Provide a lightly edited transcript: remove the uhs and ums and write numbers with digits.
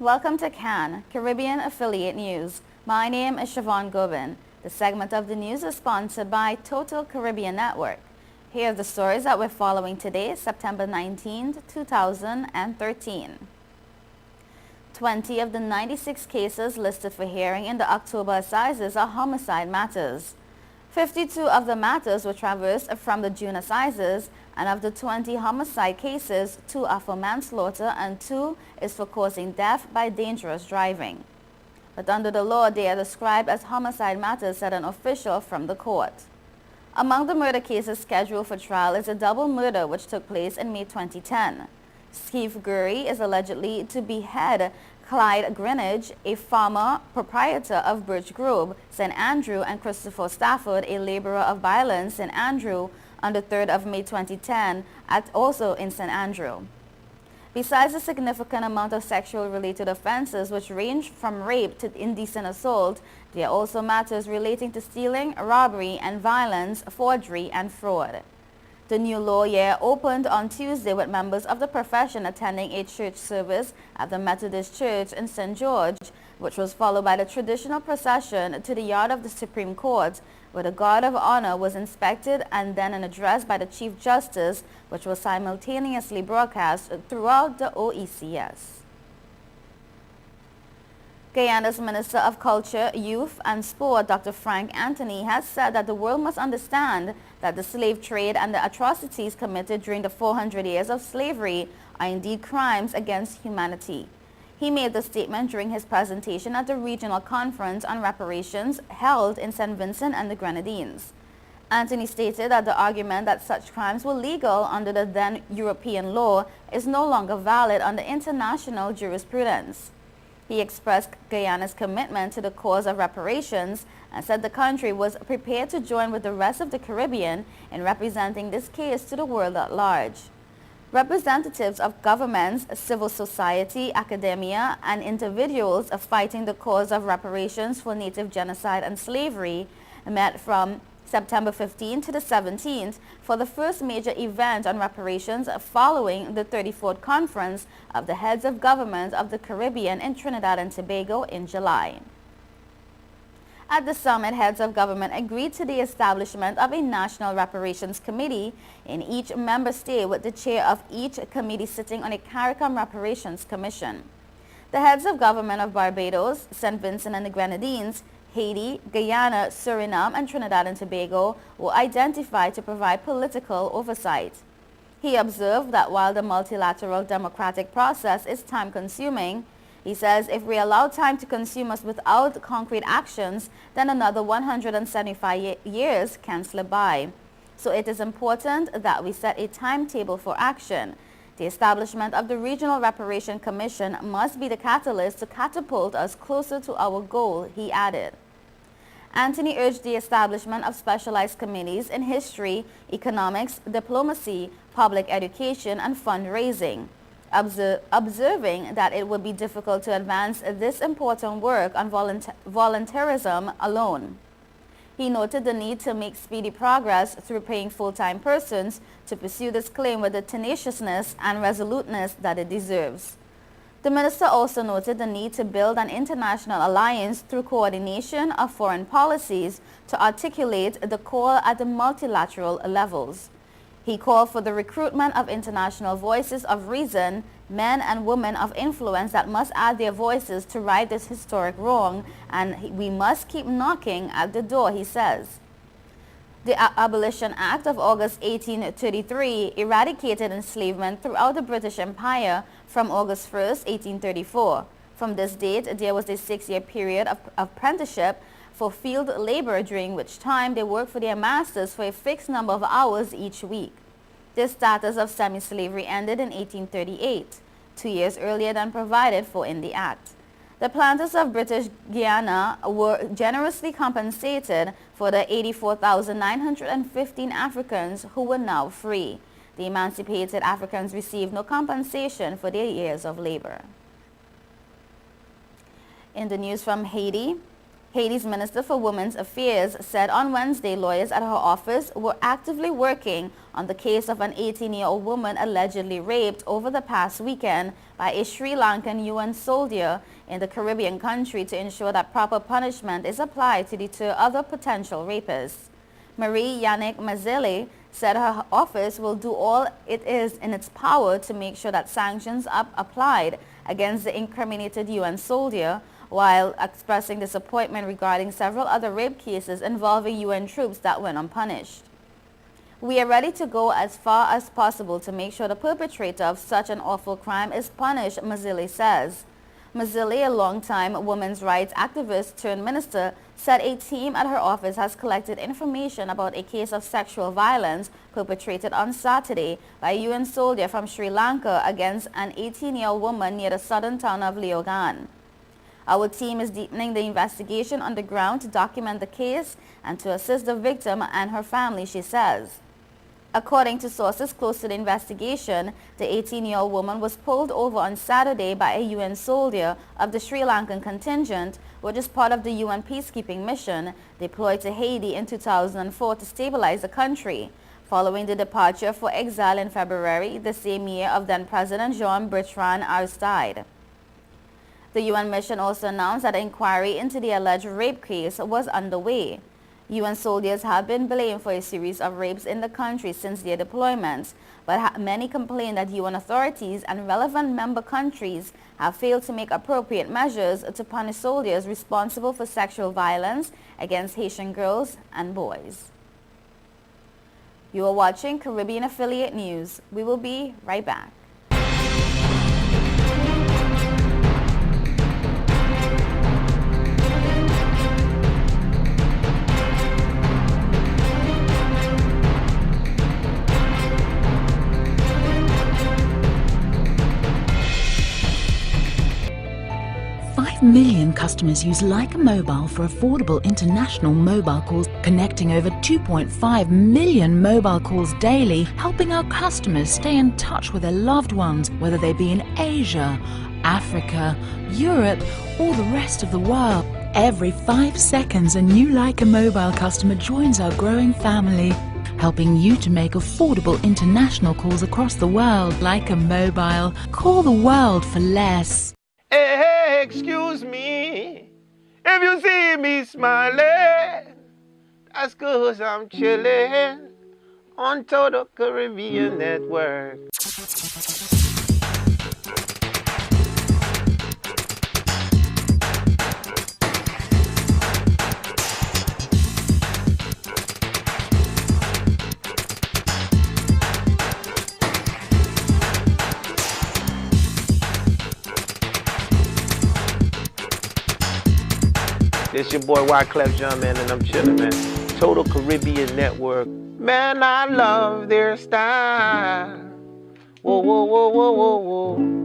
Welcome to CAN, Caribbean Affiliate News. My name is Siobhan Gobin. The segment of the news is sponsored by Total Caribbean Network. Here are the stories that we're following today, September 19, 2013. 20 of the 96 cases listed for hearing in the October assizes are homicide matters. 52 of the matters were traversed from the June assizes, and of the 20 homicide cases, 2 are for manslaughter and 2 is for causing death by dangerous driving. But under the law, they are described as homicide matters, said an official from the court. Among the murder cases scheduled for trial is a double murder which took place in May 2010. Steve Gurry is allegedly to behead Clyde Greenidge, a farmer proprietor of Birch Grove, St. Andrew, and Christopher Stafford, a laborer of Byland, St. Andrew, on the 3rd of May 2010, also in St. Andrew. Besides a significant amount of sexual-related offenses which range from rape to indecent assault, there are also matters relating to stealing, robbery and violence, forgery and fraud. The new law year opened on Tuesday with members of the profession attending a church service at the Methodist Church in St. George, which was followed by the traditional procession to the yard of the Supreme Court, where the Guard of Honor was inspected, and then an address by the Chief Justice, which was simultaneously broadcast throughout the OECS. Guyana's Minister of Culture, Youth and Sport, Dr. Frank Anthony, has said that the world must understand that the slave trade and the atrocities committed during the 400 years of slavery are indeed crimes against humanity. He made the statement during his presentation at the Regional Conference on Reparations held in St. Vincent and the Grenadines. Anthony stated that the argument that such crimes were legal under the then European law is no longer valid under international jurisprudence. He expressed Guyana's commitment to the cause of reparations and said the country was prepared to join with the rest of the Caribbean in representing this case to the world at large. Representatives of governments, civil society, academia, and individuals fighting the cause of reparations for native genocide and slavery met from September 15 to the 17th for the first major event on reparations following the 34th Conference of the Heads of Government of the Caribbean in Trinidad and Tobago in July. At the summit, heads of government agreed to the establishment of a National Reparations Committee in each member state, with the chair of each committee sitting on a CARICOM Reparations Commission. The heads of government of Barbados, St. Vincent and the Grenadines, Haiti, Guyana, Suriname, and Trinidad and Tobago were identified to provide political oversight. He observed that while the multilateral democratic process is time-consuming, he says if we allow time to consume us without concrete actions, then another 175 years can slip by. So it is important that we set a timetable for action. The establishment of the Regional Reparation Commission must be the catalyst to catapult us closer to our goal, he added. Anthony urged the establishment of specialized committees in history, economics, diplomacy, public education, and fundraising, observing that it would be difficult to advance this important work on volunteerism alone. He noted the need to make speedy progress through paying full-time persons to pursue this claim with the tenaciousness and resoluteness that it deserves. The minister also noted the need to build an international alliance through coordination of foreign policies to articulate the call at the multilateral levels. He called for the recruitment of international voices of reason, men and women of influence that must add their voices to right this historic wrong, and we must keep knocking at the door, he says. The Abolition Act of August 1833 eradicated enslavement throughout the British Empire from August 1, 1834. From this date, there was a 6-year period of apprenticeship for field labor, during which time they worked for their masters for a fixed number of hours each week. This status of semi-slavery ended in 1838, 2 years earlier than provided for in the Act. The planters of British Guiana were generously compensated for the 84,915 Africans who were now free. The emancipated Africans received no compensation for their years of labor. In the news from Haiti, Haiti's Minister for Women's Affairs said on Wednesday lawyers at her office were actively working on the case of an 18-year-old woman allegedly raped over the past weekend by a Sri Lankan UN soldier in the Caribbean country to ensure that proper punishment is applied to deter other potential rapists. Marie Yannick Mazzilli said her office will do all it is in its power to make sure that sanctions are applied against the incriminated UN soldier, while expressing disappointment regarding several other rape cases involving UN troops that went unpunished. We are ready to go as far as possible to make sure the perpetrator of such an awful crime is punished, Mazzilli says. Mazzilli, a longtime women's rights activist turned minister, said a team at her office has collected information about a case of sexual violence perpetrated on Saturday by a UN soldier from Sri Lanka against an 18-year-old woman near the southern town of Leogan. Our team is deepening the investigation on the ground to document the case and to assist the victim and her family, she says. According to sources close to the investigation, the 18-year-old woman was pulled over on Saturday by a UN soldier of the Sri Lankan contingent, which is part of the UN peacekeeping mission deployed to Haiti in 2004 to stabilize the country, following the departure for exile in February the same year of then-President Jean-Bertrand Aristide. The UN mission also announced that an inquiry into the alleged rape case was underway. UN soldiers have been blamed for a series of rapes in the country since their deployments, but many complain that UN authorities and relevant member countries have failed to make appropriate measures to punish soldiers responsible for sexual violence against Haitian girls and boys. You are watching Caribbean Affiliate News. We will be right back. 5 million customers use Leica Mobile for affordable international mobile calls, connecting over 2.5 million mobile calls daily, helping our customers stay in touch with their loved ones, whether they be in Asia, Africa, Europe, or the rest of the world. Every 5 seconds, a new Leica Mobile customer joins our growing family, helping you to make affordable international calls across the world. Leica Mobile. Call the world for less. Hey, excuse me, if you see me smiling, that's 'cause I'm chilling on Total Caribbean Network. It's your boy Wyclef Jean, man, and I'm chillin', man. Total Caribbean Network. Man, I love their style. Whoa, whoa, whoa, whoa, whoa, whoa.